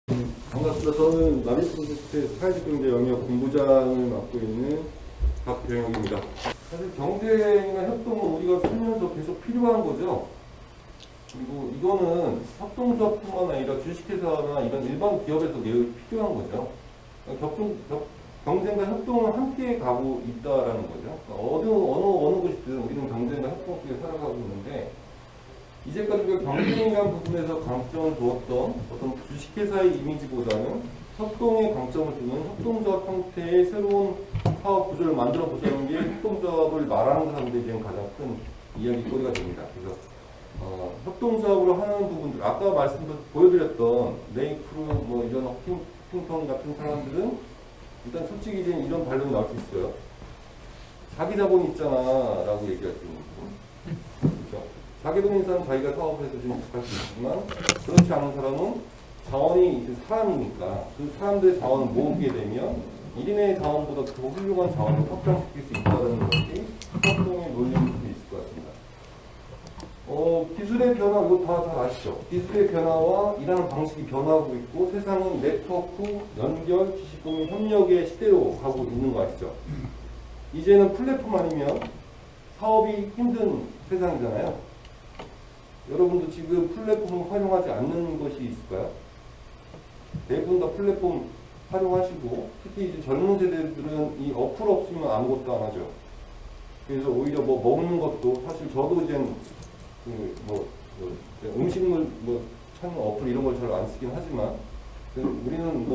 반갑습니다. 저는 나비프로젝트 사회적경제 영역 본부장을 맡고 있는 박병혁입니다. 사실 경쟁이나 협동은 우리가 살면서 계속 필요한 거죠. 그리고 이거는 협동조합뿐만 아니라 주식회사나 이런 일반 기업에서 매우 필요한 거죠. 경쟁과 협동을 함께 가고 있다라는 거죠. 어느 곳이든 우리는 경쟁과 협동 속에 살아가고 있는데, 이제까지 그 경쟁이라는 부분에서 강점을 두었던 어떤 주식회사의 이미지보다는 협동에 강점을 두는 협동조합 형태의 새로운 사업 구조를 만들어 보자는 게 협동조합을 말하는 사람들이 지금 가장 큰 이야기거리가 됩니다. 그래서 협동조합으로 하는 부분들, 아까 보여드렸던 네이프루 뭐 이런 허핑턴 같은 사람들은 일단 솔직히 이제 이런 반론이 나올 수 있어요. 자기 자본 있잖아 라고 얘기할 수 있는 부분. 그렇죠? 자기 돈 있는 사람은 자기가 사업해서 좀 부족할 수 있지만, 그렇지 않은 사람은 자원이 이제 사람이니까 그 사람들의 자원을 모으게 되면 1인의 자원보다 더 훌륭한 자원을 확장시킬 수 있다는 것이 협동의 논리일 수 있을 것 같습니다. 기술의 변화, 이거 다 잘 아시죠? 기술의 변화와 일하는 방식이 변화하고 있고, 세상은 네트워크, 연결, 지식공유, 협력의 시대로 가고 있는 거 아시죠? 이제는 플랫폼 아니면 사업이 힘든 세상이잖아요. 여러분도 지금 플랫폼을 활용하지 않는 것이 있을까요? 대부분 다 플랫폼 활용하시고, 특히 이제 젊은 세대들은 이 어플 없으면 아무것도 안 하죠. 그래서 오히려 뭐 먹는 것도, 사실 저도 이제 음식물 찾는 어플 이런 걸 잘 안 쓰긴 하지만, 우리는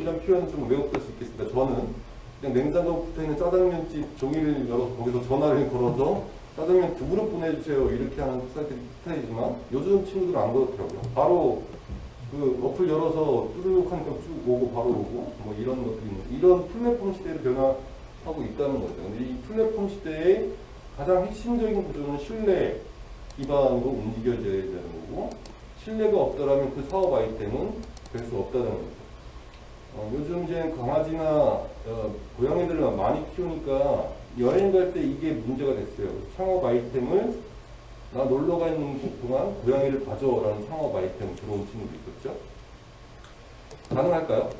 이런 표현 좀 왜곡될 수 있겠습니다. 저는 그냥 냉장고 붙어 있는 짜장면집 종이를 열어서 거기서 전화를 걸어서 짜장면 2그릇 보내주세요 이렇게 하는 스타일이지만, 요즘 친구들은 안 그렇더라고요. 바로 그 어플 열어서 뚜루룩 하니까 쭉 오고 바로 오고 뭐 이런 것들이 있는, 이런 플랫폼 시대로 변화하고 있다는 거죠. 근데 이 플랫폼 시대의 가장 핵심적인 구조는 신뢰 기반으로 움직여져야 되는 거고, 신뢰가 없다라면 그 사업 아이템은 될 수 없다는 거죠. 요즘 이제 강아지나 고양이들을 많이 키우니까 여행 갈 때 이게 문제가 됐어요. 창업 아이템을 나 놀러 가 있는 동안 고양이를 봐줘라는 창업 아이템 들어온 친구도 있었죠. 가능할까요?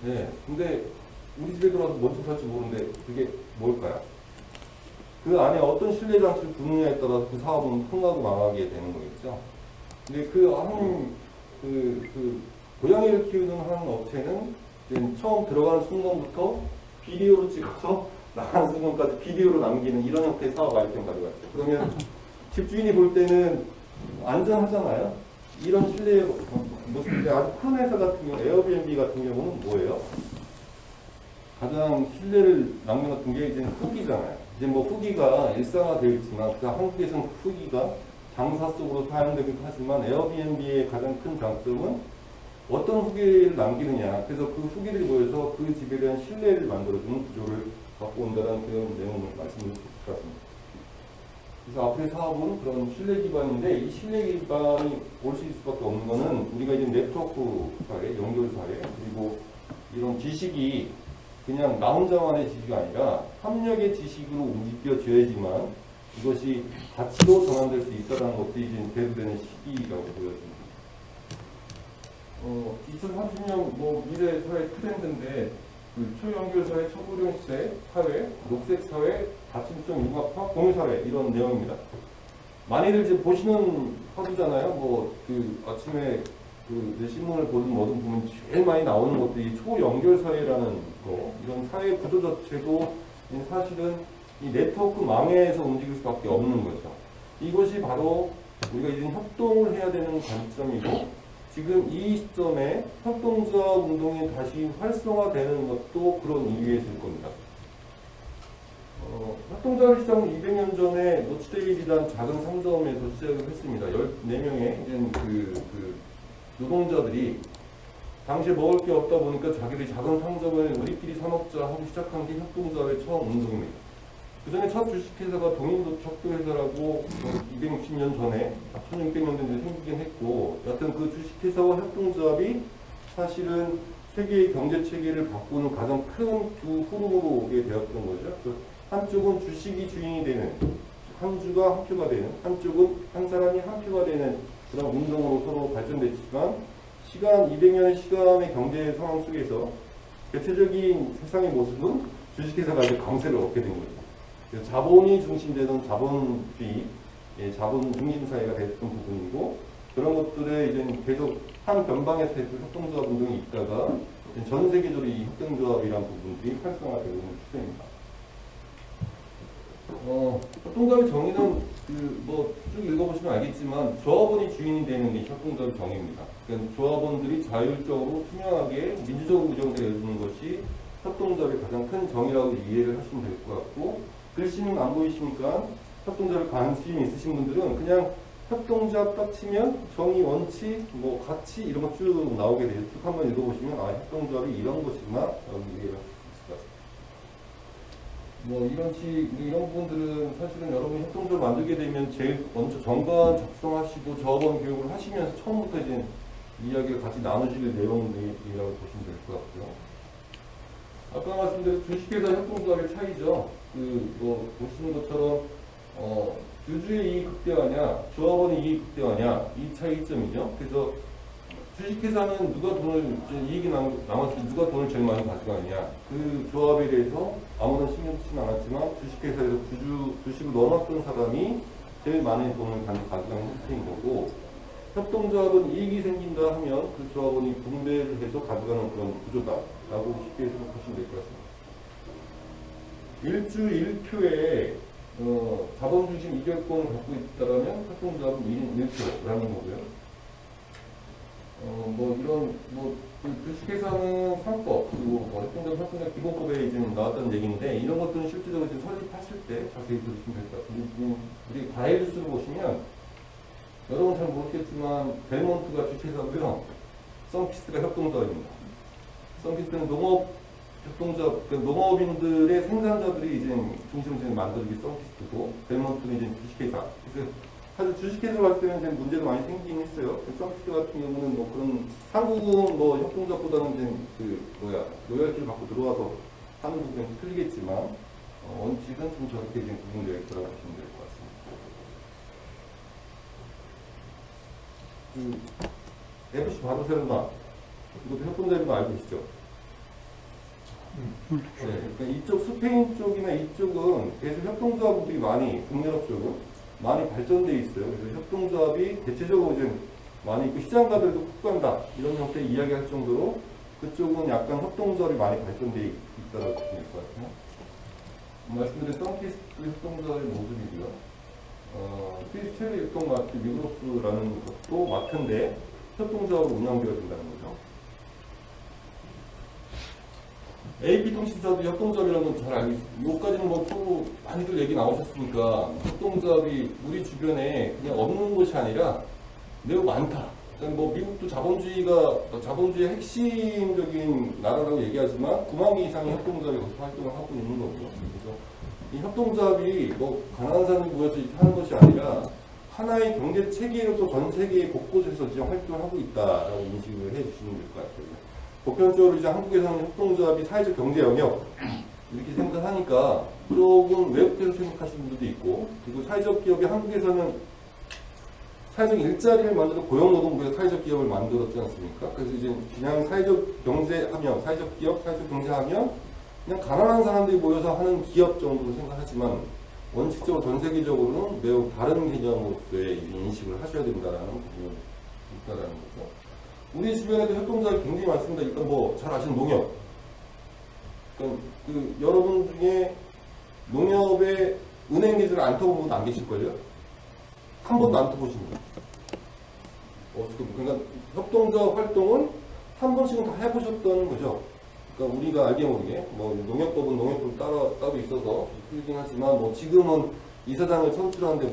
네. 근데 우리 집에 들어와서 뭔 짓 할지 모르는데 그게 뭘까요? 그 안에 어떤 신뢰 장치를 두느냐에 따라서 그 사업은 흥하고 망하게 되는 거겠죠. 근데 고양이를 키우는 한 업체는 처음 들어가는 순간부터 비디오로 찍어서 나가는 순간까지 비디오로 남기는 이런 형태의 사업 아이템 가져갔죠. 그러면 집주인이 볼 때는 안전하잖아요. 이런 신뢰의 모습인데, 아주 큰 회사 같은 경우, 에어비앤비 같은 경우는 뭐예요? 가장 신뢰를 남긴 같은 게 이제 후기잖아요. 이제 뭐 후기가 일상화되어 있지만, 한국에서는 후기가 장사 속으로 사용되긴 하지만, 에어비앤비의 가장 큰 장점은 어떤 후기를 남기느냐. 그래서 그 후기들이 모여서 그 집에 대한 신뢰를 만들어주는 구조를 갖고 온다는 그런 내용을 말씀드릴 수 있을 것 같습니다. 그래서 앞으로의 사업은 그런 신뢰 기반인데, 이 신뢰 기반이 올 수 있을 수밖에 없는 것은 우리가 이제 네트워크 사회, 연결 사회, 그리고 이런 지식이 그냥 나 혼자만의 지식이 아니라 협력의 지식으로 움직여져야지만 이것이 가치로 전환될 수 있다는 것들이 이제 대두되는 시기라고 보여집니다. 2030년 미래 사회 트렌드인데, 초연결 사회, 초고령 시대 사회, 녹색 사회, 다층성 융합화, 공유 사회, 이런 내용입니다. 많이들 이제 보시는 화두잖아요. 아침에 신문을 보든 뭐든 보면 제일 많이 나오는 것들이 초연결 사회라는 거, 이런 사회 구조 자체도 사실은 이 네트워크 망에서 움직일 수밖에 없는 거죠. 이것이 바로 우리가 이제 협동을 해야 되는 관점이고, 지금 이 시점에 협동조합 운동이 다시 활성화되는 것도 그런 이유에서일 겁니다. 협동조합 시작은 200년 전에 노치데일이라는 작은 상점에서 시작을 했습니다. 14명의 노동자들이 당시에 먹을 게 없다 보니까 자기들이 작은 상점을 우리끼리 사 먹자 하고 시작한 게 협동조합의 처음 운동입니다. 그 전에 첫 주식회사가 동인도척도회사라고 260년 전에 1600년대에 생기긴 했고, 여하튼 그 주식회사와 협동조합이 사실은 세계의 경제체계를 바꾸는 가장 큰 두 흐름으로 오게 되었던 거죠. 그래서 한쪽은 주식이 주인이 되는 한 주가 한 표가 되는, 한쪽은 한 사람이 한 표가 되는 그런 운동으로 서로 발전됐지만 시간 200년의 시간의 경제 상황 속에서 대체적인 세상의 모습은 주식회사가 이제 강세를 얻게 된 거죠. 그래서 자본이 중심되던 자본주의, 자본 중심 사회가 됐던 부분이고 그런 것들에 이제 계속 한 변방에서 협동조합 운동이 있다가 전 세계적으로 이 협동조합이라는 부분들이 활성화되고 있는 추세입니다. 협동조합의 정의는 쭉 읽어보시면 알겠지만 조합원이 주인이 되는 게 협동조합의 정의입니다. 그러니까 조합원들이 자율적으로 투명하게 민주적으로 운영되어 있는 것이 협동조합의 가장 큰 정의라고 이해를 하시면 될 것 같고 글씨는 안 보이시니까 협동조합에 관심 있으신 분들은 그냥 협동조합 딱 치면 정의, 원칙, 뭐 가치 이런 거 쭉 나오게 돼요. 쭉 한번 읽어보시면 아 협동조합이 이런 것이구나 라고 이해를 할 수 있을 것 같습니다. 이런 부분들은 사실은 여러분이 협동조합을 만들게 되면 제일 먼저 정관 작성하시고 조합원 교육을 하시면서 처음부터 이제 이야기를 같이 나누실 내용이라고 보시면 될 것 같고요. 아까 말씀드린 주식회사 협동조합의 차이죠. 보시는 것처럼 주주의 이익 극대화냐, 조합원의 이익 극대화냐 이 차이점이죠. 그래서 주식회사는 누가 돈을 이익이 남았을 때 누가 돈을 제일 많이 가져가느냐 그 조합에 대해서 아무런 신경 쓰지는 않았지만 주식회사에서 주식을 넣어놨던 사람이 제일 많은 돈을 가져가는 형태인 거고 협동조합은 이익이 생긴다 하면 그 조합원이 분배를 해서 가져가는 그런 구조다라고 쉽게 생각하시면 될 것 같습니다. 일주 1표에 자본중심 이결권을 갖고 있다면 협동조합은 1인 1표라는 거고요. 주식회사는 상법, 그리고 협동조합 기본법에 이제 나왔던 얘기인데, 이런 것들은 실질적으로 지금 설립하실 때 자세히 들으시면 될 것 같아요. 우리 가이드수를 보시면, 여러분 잘 모르겠지만, 벨몬트가 주식회사고요. 썬피스가 협동조합입니다. 썬피스는 협동조합, 농업인들의 생산자들이 이제 중심을 만들기 썬피스고, 벨몬트는 이제 주식회사. 그래서 사실 주식회사를 봤을 때는 이제 문제도 많이 생기긴 했어요. 썬피스 같은 경우는 한국은 협동조합보다는 이제 로열티를 받고 들어와서 하는 부분이 틀리겠지만, 원칙은 좀 저렇게 이제 구분되어 있다고 보시면 될 것 같습니다. FC 바르셀로나, 이것도 협동조합인 거 알고 계시죠? 네, 그러니까 이쪽 스페인 쪽이나 이쪽은 계속 협동조합들이 많이 북유럽 쪽은 많이 발전돼 있어요. 그래서 협동조합이 대체적으로 이제 많이 있고 시장가들도 쿡 간다 이런 형태의 이야기할 정도로 그쪽은 약간 협동조합이 많이 발전돼 있다고 보시면 될 것 같아요. 말씀드린 썬피스 협동조합의 모습이고요. 스위스 최대 협동마트 미그로스라는 것도 마트인데 협동조합으로 운영되어야 된다는 거죠. AP통신사도 협동조합이라는 건 잘 알고 있습니다. 여기까지는 서로 많이들 얘기 나오셨으니까 협동조합이 우리 주변에 그냥 없는 것이 아니라 매우 많다. 미국도 자본주의의 핵심적인 나라라고 얘기하지만 9만 개 이상의 협동조합이 거기서 활동을 하고 있는 거고요. 그래서 이 협동조합이 가난한 사람이 모여서 하는 것이 아니라 하나의 경제 체계로서 전 세계 곳곳에서 이제 활동을 하고 있다라고 인식을 해주시면 될 것 같아요. 보편적으로 이제 한국에서는 협동조합이 사회적 경제 영역 이렇게 생각하니까 조금 외국에서 생각하시는 분들도 있고, 그리고 사회적 기업이 한국에서는 사회적 일자리를 만들어 고용노동부에서 사회적 기업을 만들었지 않습니까? 그래서 이제 그냥 사회적 경제하면, 사회적 기업, 사회적 경제하면 그냥 가난한 사람들이 모여서 하는 기업 정도로 생각하지만 원칙적으로 전 세계적으로는 매우 다른 개념으로서의 인식을 하셔야 된다는 부분이 있다는 거죠. 우리 주변에도 협동조합이 굉장히 많습니다. 일단 잘 아시는 농협. 그러니까 여러분 중에 농협에 은행 계좌를 안 터본 분도 안 계실걸요? 한 번도 안 터보십니다. 그러니까 협동조합 활동은 한 번씩은 다 해보셨던 거죠. 그러니까 우리가 알게 모르게 농협법은 농협법 따로 있어서 풀리긴 하지만 지금은 이사장을 선출하는데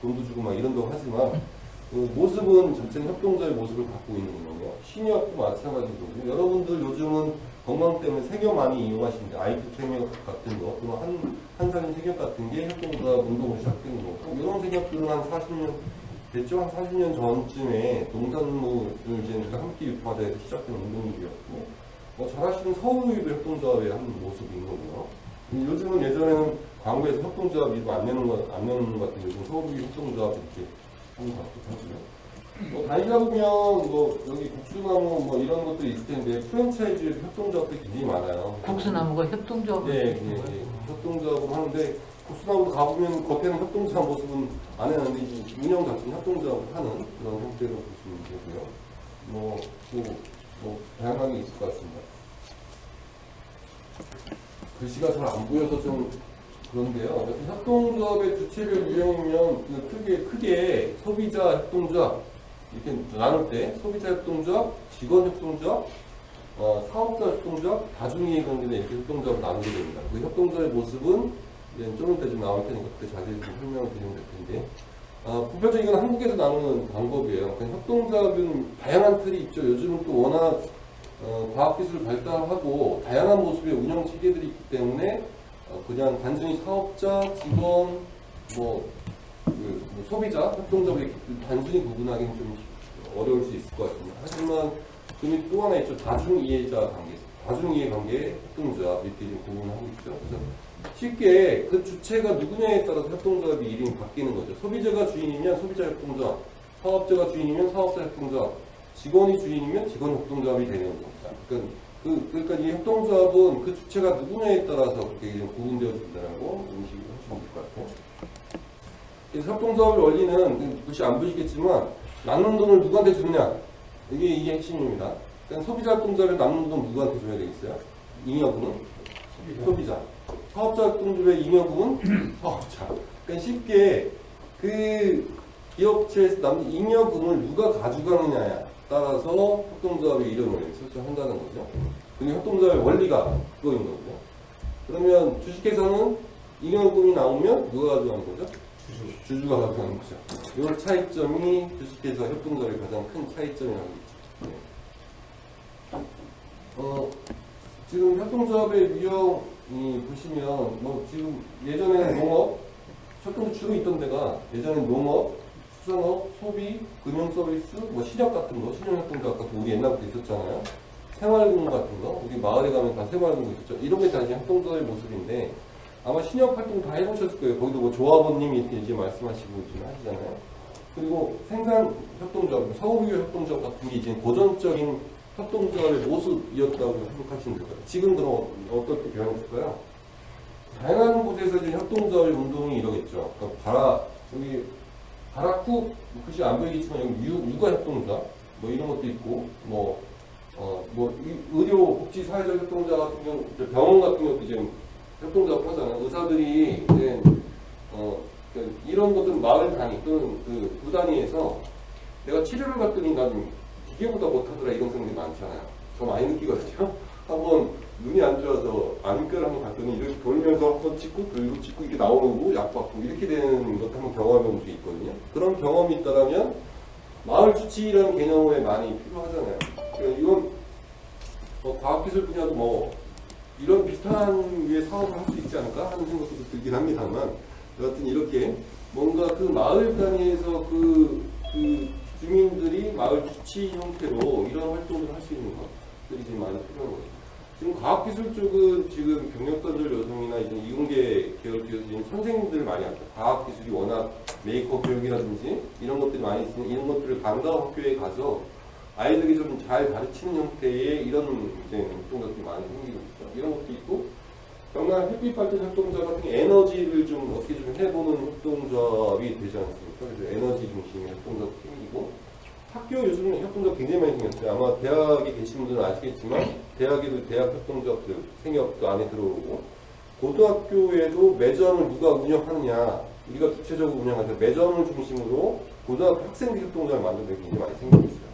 돈도 주고 이런다고 하지만 모습은 전체는 협동조합의 모습을 갖고 있는 거고요. 신협도 마찬가지고 여러분들 요즘은 건강 때문에 생협 많이 이용하시는데 아이트 생협 같은 거 또는 한산인 생협 같은 게 협동조합 운동을 시작된 거고 이런 생협들은 한 40년 됐죠. 한 40년 전쯤에 농산물을 이제 함께 유통하자 해서 시작된 운동이었고 잘 아시는 서울의도 협동조합의 한 모습인 거고요. 요즘은 예전에는 광고에서 협동조합 이름 안 내는 것 같은데 요즘 서울이 협동조합 이렇게 하는 것 같기도 하고요. 뭐 다니다 보면 뭐 여기 국수나무 뭐 이런 것도 있을 텐데 프랜차이즈 협동조합도 굉장히 많아요. 국수나무가 협동조합을 네, 네. 협동조합을 하는데 국수나무도 가보면 겉에는 협동조합 모습은 안 해놨는데 이제 운영 자체는 협동조합을 하는 그런 형태로 보시면 되고요. 뭐 다양한 게 있을 것 같습니다. 글씨가 잘 안 보여서 좀 그런데요. 협동조합의 주체별 유형이면 크게 소비자 협동조합 이렇게 나눌 때 소비자 협동조합, 직원 협동조합, 사업자 협동조합, 다중이해 관계된 이렇게 협동조합을 나누게 됩니다. 그 협동조합의 모습은 좀 이따 좀 나올 테니까 그때 자세히 좀 설명을 드리면 될 텐데 보편적으로 이건 한국에서 나누는 방법이에요. 협동조합은 다양한 틀이 있죠. 요즘은 또 워낙 과학기술 발달하고 다양한 모습의 운영 체계들이 있기 때문에 그냥 단순히 사업자, 직원, 소비자, 협동조합을 단순히 구분하기는 좀 어려울 수 있을 것 같습니다. 하지만 그 또 하나 있죠. 다중이해자 관계, 다중이해 관계 협동조합 이렇게 좀 구분하고 있죠. 그래서 쉽게 그 주체가 누구냐에 따라서 협동조합이 이름이 바뀌는 거죠. 소비자가 주인이면 소비자 협동조합, 사업자가 주인이면 사업자 협동조합, 직원이 주인이면 직원 협동조합이 되는 겁니다. 그러니까 이 협동조합은 그 주체가 누구냐에 따라서 그렇게 구분되어진다고 인식을 하시면 될 것 같아요. 그래서 협동조합의 원리는 글씨 안 보시겠지만 남는 돈을 누구한테 주느냐 이게 핵심입니다. 그러니까 소비자 협동조합에 남는 돈 누구한테 줘야 되겠어요? 잉여금은 소비자. 사업자 협동조합의 잉여금은 사업자. 그러니까 쉽게 그 기업체에서 남는 잉여금을 누가 가져가느냐에 따라서 협동조합의 이름을 설정한다는 거죠. 그리고 협동조합의 원리가 그거인 거고요. 그러면 주식회사는 잉여금이 나오면 누가 가져가는 거죠? 주주가 가져가는 거죠. 이 차이점이 주식회사 협동조합의 가장 큰 차이점이라고 있죠. 네. 지금 협동조합의 유형이 보시면 지금 예전에는 농업, 협동조 주로 있던 데가 예전에는 농업, 수산업, 소비, 금융서비스, 신협 같은 거, 신용협동조합 같은 거 우리 옛날부터 있었잖아요. 생활금 같은 거, 우리 마을에 가면 다 생활금 있었죠. 이런 게 다 이제 협동조합의 모습인데 아마 신협 활동 다 해보셨을 거예요. 거기도 조합원님이 이렇게 이제 말씀하시고 지금 하시잖아요. 그리고 생산 협동조합, 서울유 협동조합 같은 게 이제 고전적인 협동조합의 모습이었다고 생각하시면 될 거예요. 지금 그럼 어떻게 변했을까요? 다양한 곳에서 이제 협동조합의 운동이 이러겠죠. 그러니까 여기 바라쿠 글씨 안 보이겠지만 여기 육아 협동조합 이런 것도 있고 의료 복지 사회적 협동조합 같은 경우 병원 같은 것도 지금 협동조합 하잖아요. 의사들이 이제 이런 것들은 마을 단위 또는 그 구단위에서 내가 치료를 받더니 난 기계보다 못하더라 이런 생각이 많잖아요. 저 많이 느끼거든요. 한번 눈이 안 좋아서 안과를 한번 갔더니 이렇게 돌면서 한번 찍고 그리고 찍고 이렇게 나오고 약 받고 이렇게 되는 것도 한번 경험해본 적이 있거든요. 그런 경험이 있다면 마을 주치의라는 개념에 많이 필요하잖아요. 그러니까 이건 과학기술 분야도 이런 비슷한 류의 사업을 할 수 있지 않을까 하는 생각도 들긴 합니다만 여하튼 이렇게 뭔가 그 마을 단위에서 그 주민들이 마을 주치 형태로 이런 활동을 할 수 있는 것들이 지금 많이 필요한 거죠. 지금 과학기술 쪽은 지금 경력단절 여성이나 이제 이공계 계열 쪽에서 지금 선생님들 많이 하죠. 과학기술이 워낙 메이크업 교육이라든지 이런 것들이 많이 있으니 이런 것들을 반가운 학교에 가서 아이들이 좀 잘 가르치는 형태의 이런 이제 활동들이 많이 생기고 있죠. 이런 것도 있고 경남 햇빛발전 협동조합 같은 게 에너지를 좀 어떻게 좀 해보는 협동조합이 되지 않습니까? 그래서 에너지 중심의 협동조합 생기고 학교 요즘은 협동조합 굉장히 많이 생겼어요. 아마 대학에 계신 분들은 아시겠지만 대학에도 대학 협동조합들 생협도 안에 들어오고 고등학교에도 매점을 누가 운영하느냐 우리가 주체적으로 운영하서 매점을 중심으로 고등학교 학생들 협동조합을 만드는 게 굉장히 많이 생기고 있어요.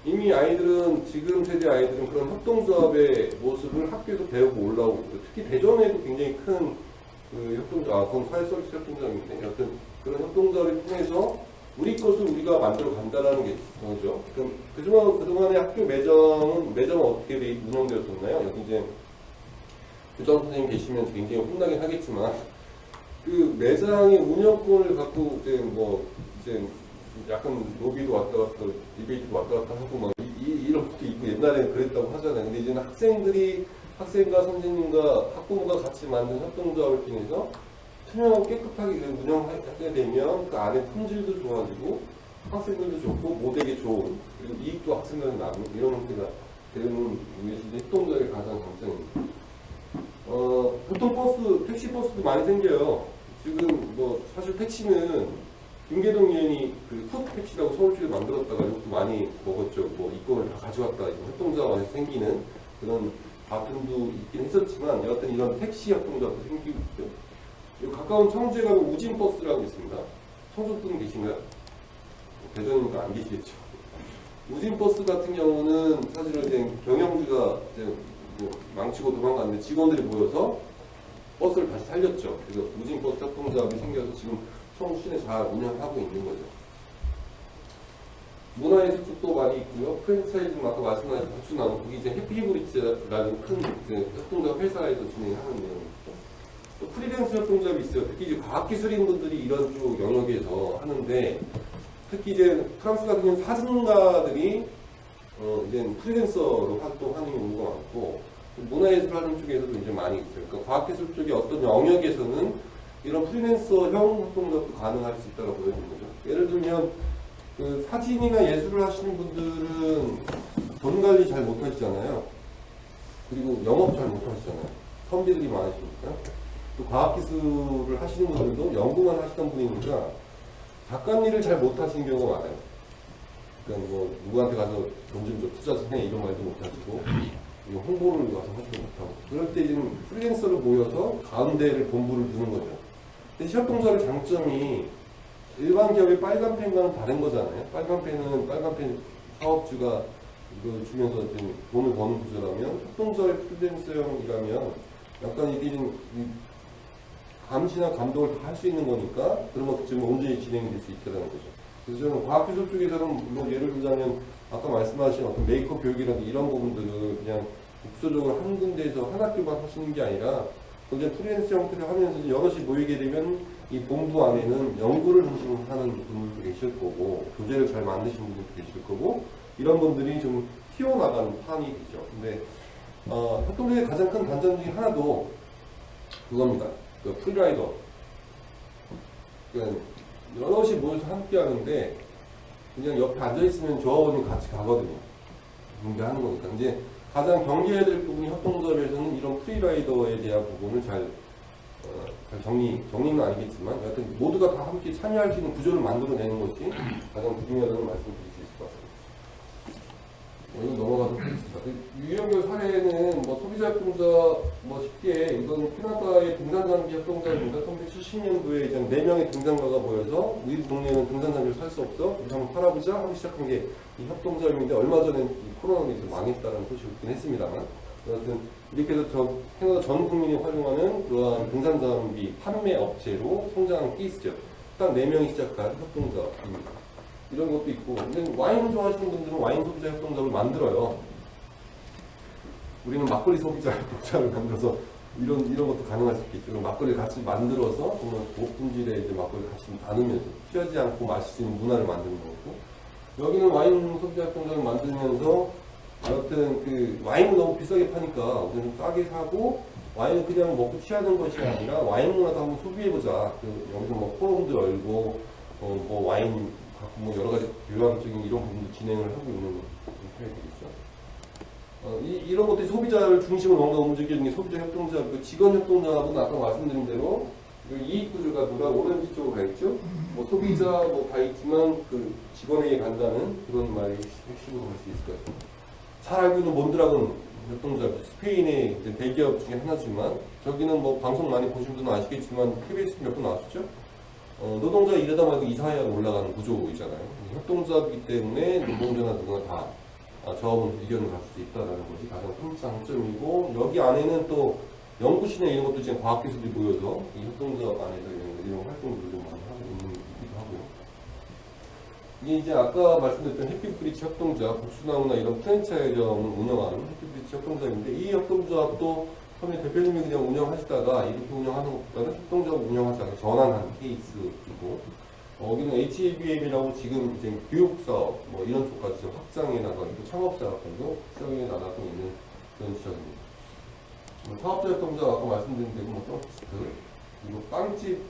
이미 아이들은 지금 세대 아이들은 그런 협동조합의 모습을 학교에서 배우고 올라오고 있고 특히 대전에도 굉장히 큰 그 협동조합, 그건 사회서비스 협동조합인데 여튼 그런 협동조합을 통해서 우리 것을 우리가 만들어 간다라는 게 거죠. 그동안의 학교 매점은 어떻게 운영되었었나요? 여기 이제 교장 선생님 계시면 굉장히 혼나긴 하겠지만 그 매장의 운영권을 갖고 이제 약간 로비도 왔다 갔다 디베이트도 왔다 갔다 하고 이런 것도 있고 옛날에 그랬다고 하잖아요. 근데 이제는 학생과 선생님과 학부모가 같이 만든 협동조합을 통해서 투명하고 깨끗하게 운영하게 되면 그 안에 품질도 좋아지고 학생들도 좋고 모두에게 좋은 그리고 이익도 학생들한테 나누는 이런 형태가 되는 것이 협동조합의 가장 장점입니다. 보통 버스, 택시 버스도 많이 생겨요. 지금 뭐 사실 택시는 김계동 의원이 그 푸드택시라고 서울 쪽에 만들었다가 이것도 많이 먹었죠. 뭐 이권을 다 가져왔다. 협동조합 안에서 생기는 그런 다툼도 있긴 했었지만 여하튼 이런 택시 협동조합도 생기고 있죠. 그리고 가까운 청주에 가면 우진버스라고 있습니다. 청주 분 계신가요? 대전이니까 안 계시겠죠. 우진버스 같은 경우는 사실은 이제 경영주가 이제 뭐 망치고 도망갔는데 직원들이 모여서 버스를 다시 살렸죠. 그래서 우진버스 협동조합이 생겨서 지금 청주 시내 잘 운영하고 있는 거죠. 문화예술 쪽도 많이 있고요. 프랜차이즈는 아까 말씀하신 복수나무, 거기 이제 해피브릿지라는 큰 협동조합 회사에서 진행하는 내용이죠. 또 프리랜서 협동조합이 있어요. 특히 이제 과학기술인 분들이 이런 쪽 영역에서 하는데, 특히 이제 프랑스 같은 경우는 사진가들이 이제 프리랜서로 활동하는 경우가 많고, 문화예술 하는 쪽에서도 이제 많이 있어요. 그러니까 과학기술 쪽의 어떤 영역에서는 이런 프리랜서형 협동조합도 가능할 수 있다고 보여지는 거죠. 예를 들면 그 사진이나 예술을 하시는 분들은 돈 관리 잘 못하시잖아요. 그리고 영업 잘 못하시잖아요. 선비들이 많으시니까. 또 과학기술을 하시는 분들도 연구만 하시던 분이니까 작가 일을 잘 못하시는 경우가 많아요. 그러니까 뭐 누구한테 가서 돈 좀 투자 좀 해 이런 말도 못하시고 홍보를 와서 하지도 못하고 그럴 때 이제 프리랜서로 모여서 가운데를 본부를 두는 거죠. 근데 협동조합의 장점이 일반 기업의 빨간 펜과는 다른 거잖아요. 빨간 펜 사업주가 이걸 주면서 지금 돈을 버는 구조라면 협동조합의 프리랜서형이라면 약간 이게 좀 감시나 감독을 다 할 수 있는 거니까 그런 것도 지금 온전히 진행이 될 수 있다는 거죠. 그래서 저는 과학기술 쪽에서는 뭐 예를 들자면 아까 말씀하신 어떤 메이크업 교육이라든지 이런 부분들을 그냥 국소적으로 한 군데에서 한 학교만 하시는 게 아니라 그냥 프리랜서 형태를 하면서 여럿이 모이게 되면 이 본부 안에는 연구를 중심으로 하는 분들도 계실 거고 교재를 잘 만드시는 분들도 계실 거고 이런 분들이 좀 튀어나가는 판이 되죠. 근데 협동조합의 가장 큰 단점 중에 하나도 그겁니다. 그 프리라이더. 그러니까 여럿이 모여서 함께 하는데 그냥 옆에 앉아있으면 저하고는 같이 가거든요. 하는 거니까. 이제 가장 경계해야 될 부분이 협동조합에서는 이런 프리라이더에 대한 부분을 잘 정리는 아니겠지만 여하튼 모두가 다 함께 참여할 수 있는 구조를 만들어내는 것이 가장 중요하다는 말씀을 드릴 수 있을 것 같습니다. 이건 넘어가도록 하겠습니다. 유형별 사례는 뭐 소비자협동조합 쉽게 이건 캐나다의 등산장비 협동조합입니다. 1970년도에 이제 4명의 등산가가 모여서 우리 동네에는 등산장비를 살 수 없어 우리 한번 팔아보자 하고 시작한 게 이 협동조합인데 얼마 전에 코로나로 인해서 망했다는 소식이 있긴 했습니다만 여하튼 이렇게 해서 캐나다 전 국민이 활용하는 그러한 등산장비 판매 업체로 성장한 케이스죠. 딱 4명이 시작한 협동조합입니다. 이런 것도 있고, 근데 와인 좋아하시는 분들은 와인 소비자 협동조합을 만들어요. 우리는 막걸리 소비자 협동조합을 만들어서 이런 것도 가능할 수 있겠죠. 막걸리를 같이 만들어서 정말 고품질의 이제 막걸리를 같이 나누면서 취하지 않고 마실 수 있는 문화를 만드는 거고, 여기는 와인 소비자 협동조합을 만들면서 여하튼 그 와인을 너무 비싸게 파니까 우리는 싸게 사고 와인을 그냥 먹고 취하는 것이 아니라 와인 문화도 한번 소비해보자. 여기서 뭐 포럼도 열고 뭐 와인 뭐 여러 가지 교양적인 이런 부분도 진행을 하고 있는 형태가 되겠죠. 이런 것들이 소비자를 중심으로 뭔가 움직이는 게 소비자 협동조합, 그 직원 협동조합은 아까 말씀드린 대로 이익 구조가 누가 오렌지 쪽으로 가 있죠. 뭐 소비자 가 있지만 그 직원에게 간다는 그런 말이 핵심으로 볼 수 있을 것 같습니다. 잘 알고 있는 몬드라곤 협동조합, 스페인의 대기업 중에 하나지만 저기는 뭐 방송 많이 보신 분은 아시겠지만 KBS 몇 번 나왔었죠. 노동자 일하다 말고 이사회가 올라가는 구조이잖아요. 협동조합이기 때문에 노동자나 누구나 다 저하고는 의견을 갖출 수 있다는 것이 가장 큰 장점이고 여기 안에는 또 연구실이나 이런 것도 지금 과학기술이 모여서 이 협동조합 안에서 이런 활동들을 좀 많이 하고 있기도 하고요. 이게 이제 아까 말씀드렸던 해피브릿지 협동조합, 복수나무나 이런 프랜차이즈점을 운영하는 해피브릿지 협동조합인데 이 협동조합도 처음에 대표님이 그냥 운영하시다가 이렇게 운영하는 것보다는 협동조합 운영하시다가 전환한 케이스이고 여기는 HABM이라고 지금 이제 교육사업 뭐 이런 쪽까지 좀 확장해 나가고 창업사업들도 확장해 나가고 있는 그런 지역입니다. 사업자 협동조합 아까 말씀드린 대로 뭐 서비스트 그리고 빵집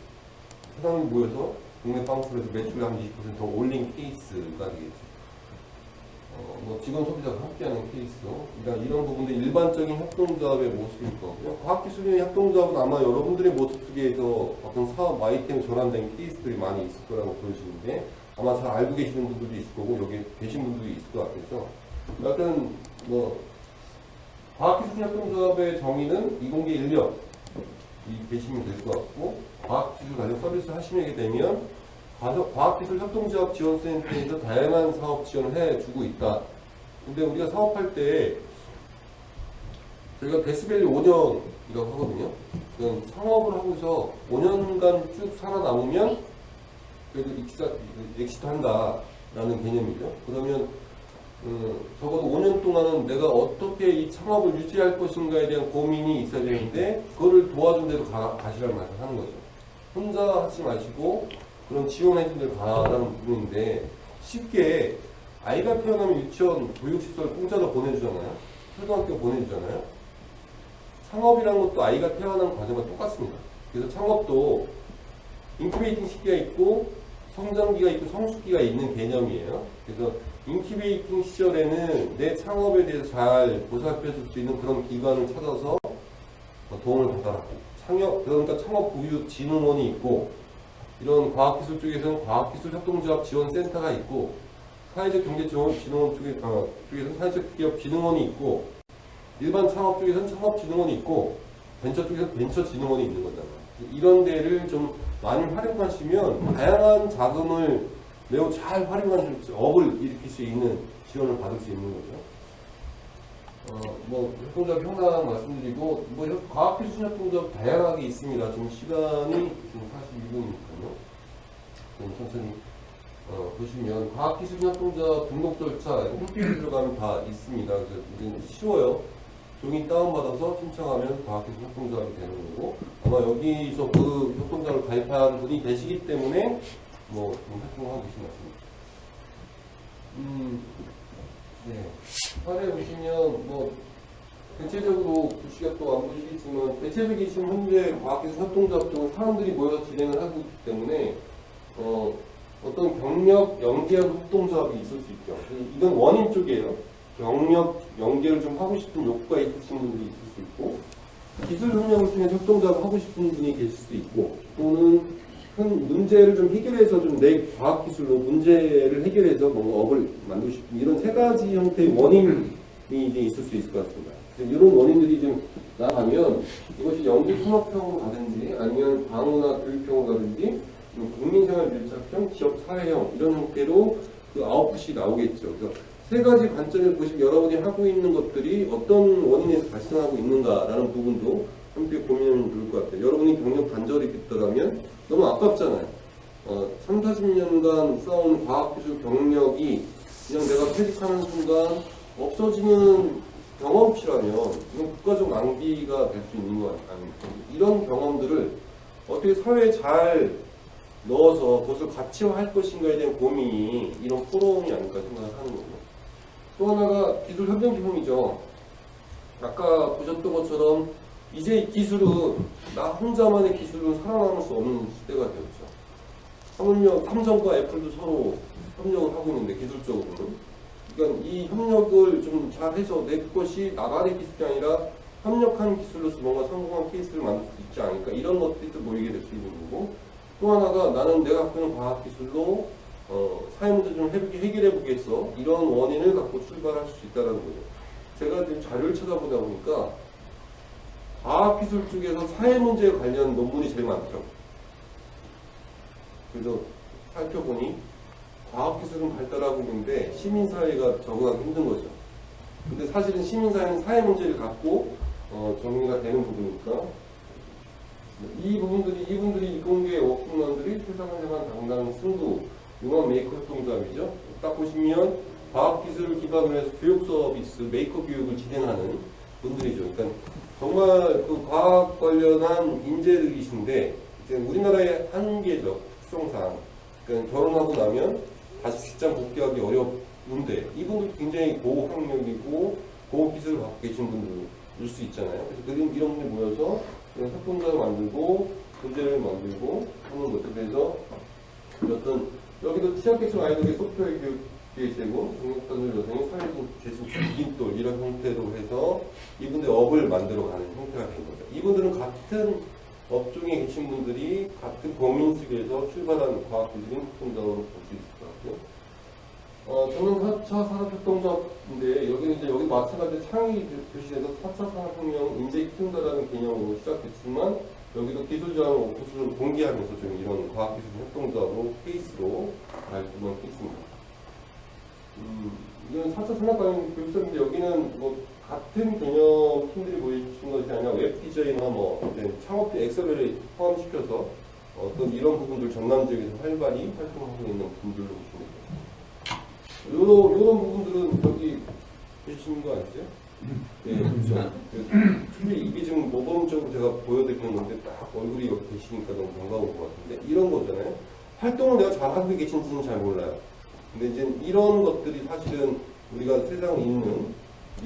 사장님 모여서 국내 빵집에서 매출을 한 20%더 올린 케이스가 되겠죠. 뭐 직원 소비자가 함께하는 케이스, 그러니까 이런 부분들 일반적인 협동조합의 모습일 거고요. 과학기술의 협동조합은 아마 여러분들의 모습 속에서 어떤 사업 아이템 전환된 케이스들이 많이 있을 거라고 보여지는데 아마 잘 알고 계시는 분들도 있을 거고 여기 계신 분들도 있을 것 같아서 여하튼 뭐 과학기술 협동조합의 정의는 이공계 인력이 계시면 될 것 같고 과학기술 관련 서비스를 하시게 되면 과학기술 협동조합 지원센터에서 다양한 사업 지원을 해주고 있다. 근데 우리가 사업할 때 저희가 데스밸리 5년이라고 하거든요. 창업을 하고서 5년간 쭉 살아남으면 그래도 엑시트 한다라는 개념이죠. 그러면 적어도 5년 동안은 내가 어떻게 이 창업을 유지할 것인가에 대한 고민이 있어야 되는데 그거를 도와준 대로 가시라는 말을 하는 거죠. 혼자 하지 마시고 그런 지원해준 대로 가라는 부분인데 쉽게 아이가 태어나면 유치원, 교육시설 공짜로 보내주잖아요. 초등학교 보내주잖아요. 창업이라는 것도 아이가 태어나는 과정과 똑같습니다. 그래서 창업도 인큐베이팅 시기가 있고 성장기가 있고 성숙기가 있는 개념이에요. 그래서 인큐베이팅 시절에는 내 창업에 대해서 잘 보살펴줄 수 있는 그런 기관을 찾아서 도움을 받아라. 그러니까 창업보유진흥원이 있고 이런 과학기술 쪽에서는 과학기술협동조합 지원센터가 있고 사회적 경제진흥원 쪽에서는 사회적 기업진흥원이 있고 일반 창업 쪽에서는 창업진흥원이 있고 벤처 쪽에서는 벤처진흥원이 있는 거잖아요. 이런 데를 좀 많이 활용하시면 다양한 자금을 매우 잘 활용하실 수, 업을 일으킬 수 있는 지원을 받을 수 있는 거죠. 뭐 협동조합 현황 말씀드리고 뭐 과학기술 협동조합 다양하게 있습니다. 지금 시간이 지금 42분이니까요. 좀 천천히 보시면 과학기술 협동조합 등록 절차 홈페이지 들어가면 다 있습니다. 그래서 이제 쉬워요. 종이 다운받아서 신청하면 과학기술 협동조합이 되는 거고 아마 여기서 그 협동조합을 가입한 분이 되시기 때문에 뭐 좀 활동하고 계신 것 같습니다. 네. 사례 보시면 뭐 대체적으로 보시기가 또 안 보시겠지만 대체적인 지금 현재 과학기술 협동조합 쪽은 사람들이 모여서 진행을 하고 있기 때문에 어떤 경력 연계형 협동조합이 있을 수 있죠. 이건 원인 쪽이에요. 경력 연계를 좀 하고 싶은 욕구가 있으신 분들이 있을 수 있고 기술 협력을 통해 협동조합을 하고 싶은 분이 계실 수 있고 또는 큰 문제를 좀 해결해서 좀 내 과학기술로 문제를 해결해서 뭔가 업을 만들고 싶은 이런 세 가지 형태의 원인이 이제 있을 수 있을 것 같습니다. 이런 원인들이 좀 나가면 이것이 연기 산업형으로 가든지 아니면 방어나 교육형으로 가든지 국민생활 밀착형, 지역사회형 이런 형태로 그 아웃풋이 나오겠죠. 그래서 세 가지 관점을 보시면 여러분이 하고 있는 것들이 어떤 원인에서 발생하고 있는가라는 부분도 함께 고민하면 좋을 것 같아요. 여러분이 경력 단절이 됐더라면 너무 아깝잖아요. 3, 40년간 쌓아온 과학기술 경력이 그냥 내가 퇴직하는 순간 없어지는 경험치라면 이건 국가적 낭비가 될 수 있는 거 아닙니까? 이런 경험들을 어떻게 사회에 잘 넣어서 그것을 가치화할 것인가에 대한 고민이 이런 포럼이 아닐까 생각을 하는 거죠. 또 하나가 기술 협력 기금이죠. 아까 보셨던 것처럼 이제 이 기술은 나 혼자만의 기술로 살아남을 수 없는 시대가 되었죠. 하물며 삼성과 애플도 서로 협력을 하고 있는데 기술적으로는 그러니까 이 협력을 좀 잘해서 내 것이 나만의 기술이 아니라 협력한 기술로서 뭔가 성공한 케이스를 만들 수 있지 않을까 이런 것들이 모이게 될 수 있는 거고 또 하나가 나는 내가 갖고 있는 과학기술로 사회 문제 좀 해결해 보겠어 이런 원인을 갖고 출발할 수 있다는 거죠. 제가 지금 자료를 찾아보다 보니까 과학기술 쪽에서 사회 문제에 관련 논문이 제일 많더라고요. 그래서 살펴보니 과학기술은 발달하고 있는데 시민사회가 적응하기 힘든 거죠. 근데 사실은 시민사회는 사회 문제를 갖고 정리가 되는 부분이니까 이분들이 이공계 워킹맘들이 세상을 향한 당당한 승부 융합 메이커 협동조합이죠. 딱 보시면 과학기술을 기반으로 해서 교육 서비스, 메이커 교육을 진행하는 분들이죠. 그러니까 정말 그 과학 관련한 인재들이신데 이제 우리나라의 한계적 특성상 그러니까 결혼하고 나면 다시 직장 복귀하기 어려운데 이분들도 굉장히 고학력이고 고기술을 갖고 계신 수 있잖아요. 그래서 이런 분이 모여서 그런 협동조합을 만들고 교재를 만들고 하는 거죠. 그래서 어떤 여기도 취약계층 아이들에게 소프트웨어 교육이 되고 능력단절 여성의 사회적 계속 이긴돌 이런 형태로 해서 이분들 업을 만들어가는 형태가 된 거죠. 이분들은 같은 업종에 계신 분들이 같은 범인 속에서 출발한 과학기술인 협동조합으로 볼 수 있을 것 같고요. 저는 4차 산업협동조합인데 여기는 이제 여기 마찬가지로 창의 교실에서 4차 산업혁명 인재 키운다라는 개념으로 시작됐지만 여기도 기술자원 오프스를 공개하면서 좀 이런 과학기술 협동조합으로 케이스로 발표한 케이스입니다. 이건 4차 산업革命 교육서인데 여기는 뭐 같은 개념 팀들이 모이신 것이 아니라 웹 디자이너 뭐 이제 창업 엑셀을 포함시켜서 어떤 이런 부분들 전남 지역에서 활발히 활동하고 있는 분들로 보시면 됩니다. 이런 부분들은 여기 계시는 거 아니세요? 네, 그렇죠. 특히 이게 지금 모범적으로 제가 보여드리는 건데 딱 얼굴이 여기 계시니까 너무 반가운 것 같은데 이런 거잖아요. 활동을 내가 잘하고 계신지는 잘 몰라요. 근데 이제 이런 것들이 사실은 우리가 세상에 있는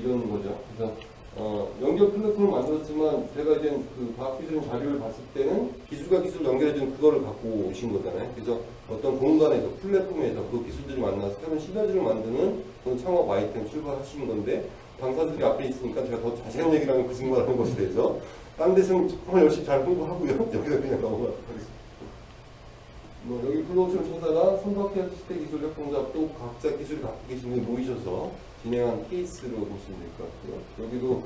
이런 거죠. 그래서 연결 플랫폼을 만들었지만 제가 이제 그 과학기술 자료를 봤을 때는 기술과 기술 연결해주는 그거를 갖고 오신 거잖아요. 그래서 어떤 공간에서 플랫폼에서 그 기술들이 만나서 새로운 시너지를 만드는 그런 창업 아이템 출발하신 건데 당사자들이 앞에 있으니까 제가 더 자세한 얘기를 하면 거짓말하는 것에 대해서 딴 데서는 정말 열심히 잘 홍보하고요. 여기서 그냥 넘어가도록 하겠습니다. 여기 플로우션 천사가 선박해 시대기술협동조합도 각자 기술을 갖고 계신 분이 모이셔서 진행한 케이스로 보시면 될 것 같고요. 여기도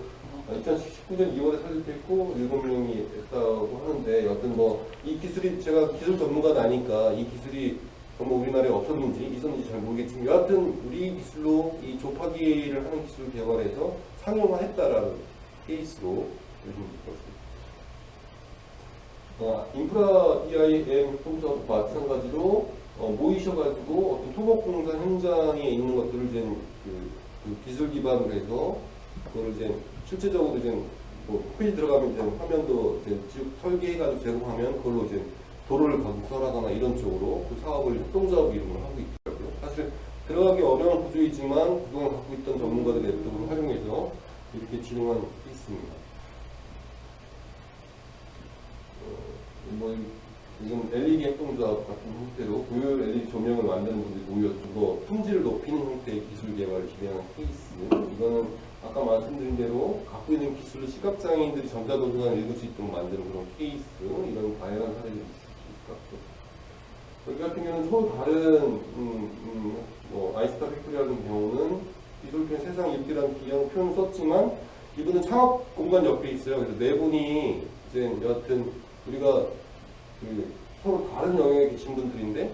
2019년 2월에 설립했고 7명이 했다고 하는데 여튼 뭐 이 기술이 제가 기술 전문가는 아니까 이 기술이 정말 우리나라에 없었는지 있었는지 잘 모르겠지만 여하튼 우리 기술로 이 조파기를 하는 기술을 개발해서 상용화했다라는 케이스로 보시면 될 것 같습니다. 인프라 EIM 협동조합 마찬가지로 모이셔가지고 어떤 토목공사 현장에 있는 것들을 이제 그 기술 기반으로 해서 그걸 이제 실제적으로 이제 뭐 홈페이지 들어가면 이제 화면도 이제 설계해가지고 제공하면 그걸로 이제 도로를 건설하거나 이런 쪽으로 그 사업을 협동조합 이름으로 하고 있더라고요. 사실 들어가기 어려운 구조이지만 그동안 갖고 있던 전문가들의 네트워크를 활용해서 이렇게 진행한 케이스입니다. 뭐 지금 LED 협동조합 같은 형태로 고효율 LED 조명을 만드는 분들이 모여주고 품질을 높이는 형태의 기술 개발을 진행한 케이스. 이거는 아까 말씀드린 대로 갖고 있는 기술을 시각장애인들이 전자도서관을 읽을 수 있도록 만드는 그런 케이스. 이런 다양한 사례들이 있을 수 같고. 여기 같은 경우는 서로 다른 뭐 아이스타 팩토리라는 경우는 기술편 세상 읽기라는 기형 표현을 썼지만 이분은 창업 공간 옆에 있어요. 그래서 네 분이 이제 여하튼 우리가 서로 다른 영역에 계신 분들인데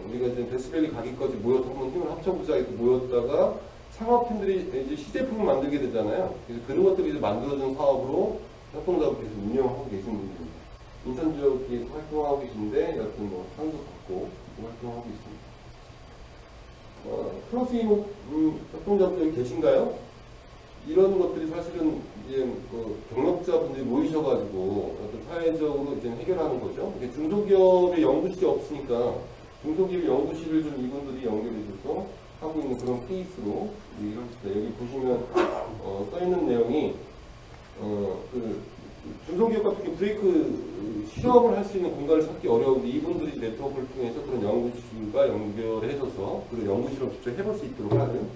우리가 이제 데스밸리 가기까지 모여서 한번 힘을 합쳐보자 해서 모였다가 창업팀들이 이제 시제품을 만들게 되잖아요. 그래서 그런 것들이 이제 만들어진 사업으로 협동조합을 계속 운영하고 계신 분들입니다. 인천 지역에서 활동하고 계신데 여튼 뭐 상도 받고 활동하고 있습니다. 플러스 협동조합들이 계신가요? 이런 것들이 사실은 이제 경력자분들이 모이셔가지고 어떤 사회적으로 이제 해결하는 거죠. 중소기업의 연구실이 없으니까 중소기업 연구실을 좀 이분들이 연결해줘서 하고 있는 그런 케이스로 이렇습니다. 여기 보시면 써있는 내용이 그 중소기업 같은 경우 브레이크 실험을 할 수 있는 공간을 찾기 어려운데 이분들이 네트워크를 통해서 그런 연구실과 연결해줘서 그런 연구실을 직접 해볼 수 있도록 하는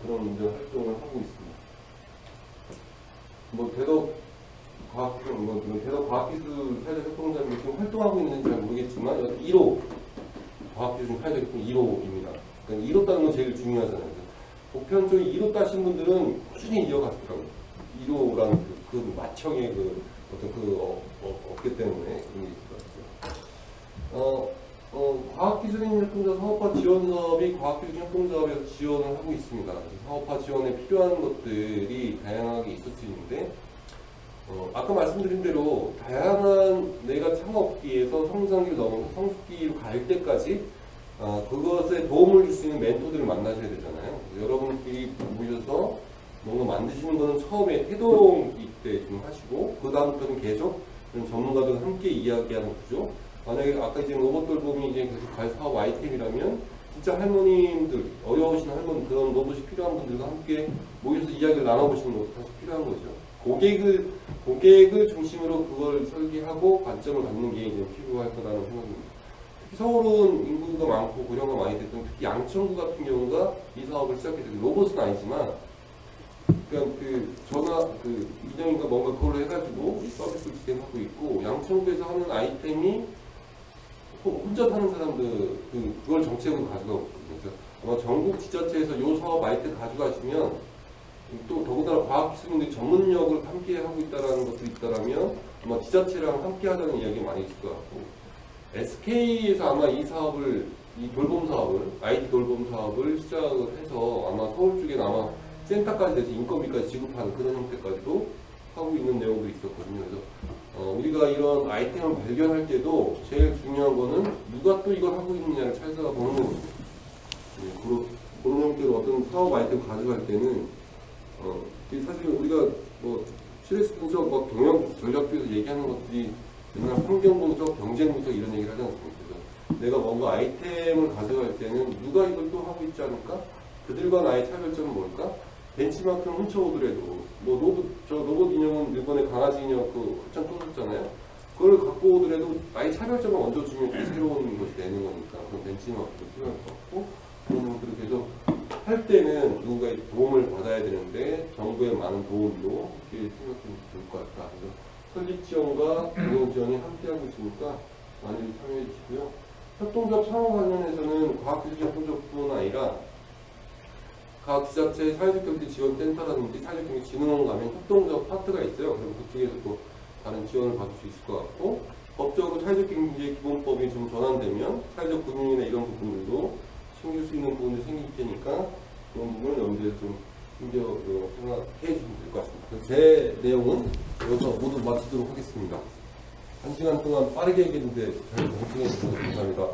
그런 활동을 하고 있습니다. 뭐 대덕 과학기술 사회적 협동조합이 지금 활동하고 있는지 잘 모르겠지만 1호 과학기술 사회적 협동 1호입니다. 그러니까 1호 따는 건 제일 중요하잖아요. 보편적인 1호 따신 분들은 꾸준히 이어갔더라고요. 1호라는 그 마청의 그 어떤 업계 때문에 그런 게 있을 것 같아요. 과학기술인협동조합 사업화 지원 사업이 과학기술인협동조합에서 지원을 하고 있습니다. 사업화 지원에 필요한 것들이 다양하게 있을 수 있는데 아까 말씀드린 대로 다양한 내가 창업기에서 성장기를 넘어서 성숙기로 갈 때까지 그것에 도움을 줄 수 있는 멘토들을 만나셔야 되잖아요. 여러분들이 모여서 뭔가 만드시는 거는 처음에 태동기 때 좀 하시고 그 다음부터는 계속 전문가들과 함께 이야기하는 구조. 만약에 아까 이제 로봇 돌봄이 이제 계속 갈 사업 아이템이라면 진짜 할머님들, 어려우신 할머니, 그런 로봇이 필요한 분들과 함께 모여서 이야기를 나눠보시는 것도 사실 필요한 거죠. 고객을 중심으로 그걸 설계하고 관점을 갖는 게 이제 필요할 거라는 생각입니다. 특히 서울은 인구가 많고 고령화 많이 됐던 특히 양천구 같은 경우가 이 사업을 시작했어요. 로봇은 아니지만 그러니까 이정인가 뭔가 그걸로 해가지고 이 서비스를 진행하고 있고 양천구에서 하는 아이템이 혼자 사는 사람들 그걸 정책으로 가져가고 있거든요. 그래서 아마 전국 지자체에서 이 사업 아이템 가져가시면 또 더군다나 과학기술인들이 전문력을 함께 하고 있다는 것도 있다라면 아마 지자체랑 함께 하자는 이야기가 많이 있을 것 같고 SK에서 아마 이 사업을 이 돌봄 사업을 IT 돌봄 사업을 시작을 해서 아마 서울 쪽에 아마 센터까지 돼서 인건비까지 지급하는 그런 형태까지도 하고 있는 내용도 있었거든요. 그래서 우리가 이런 아이템을 발견할 때도 제일 중요한 거는 누가 또 이걸 하고 있느냐를 찾아보는 거거든요. 그런 형태로 어떤 사업 아이템을 가져갈 때는 사실 우리가 뭐 스트레스 분석, 뭐 경영 전략 쪽에서 얘기하는 것들이 맨날 환경 분석, 경쟁 분석 이런 얘기를 하지 않습니까? 그래서 내가 뭔가 아이템을 가져갈 때는 누가 이걸 또 하고 있지 않을까? 그들과 나의 차별점은 뭘까? 벤치마크를 훔쳐오더라도 뭐 로봇 인형은 이번에 강아지 인형 한참 떠졌잖아요. 그걸 갖고 오더라도 나의 차별점을 얹어주면 새로운 것이 되는 거니까 그런 벤치마크도 필요할 것 같고 그런 것들을 계속 할 때는 누군가의 도움을 받아야 되는데 정부의 많은 도움도 이렇게 생각하면 좋을 것 같다. 그래서 설립 지원과 운영 지원이 함께하고 있으니까 많이 참여해 주시고요. 협동조합 창업 관련해서는 과학기술 협동조합뿐 아니라 각 지자체 사회적경제지원센터라든지 사회적경제진흥원 가면 협동조합 파트가 있어요. 그럼 그쪽에서 또 다른 지원을 받을 수 있을 것 같고 법적으로 사회적경제기본법이 좀 전환되면 사회적 금융이나 이런 부분들도 챙길 수 있는 부분이 생길 테니까 그런 부분을 염두에 좀 생각해 주시면 될 것 같습니다. 제 내용은 여기서 모두 마치도록 하겠습니다. 1시간 동안 빠르게 얘기했는데 잘 경청해 주셔서 감사합니다.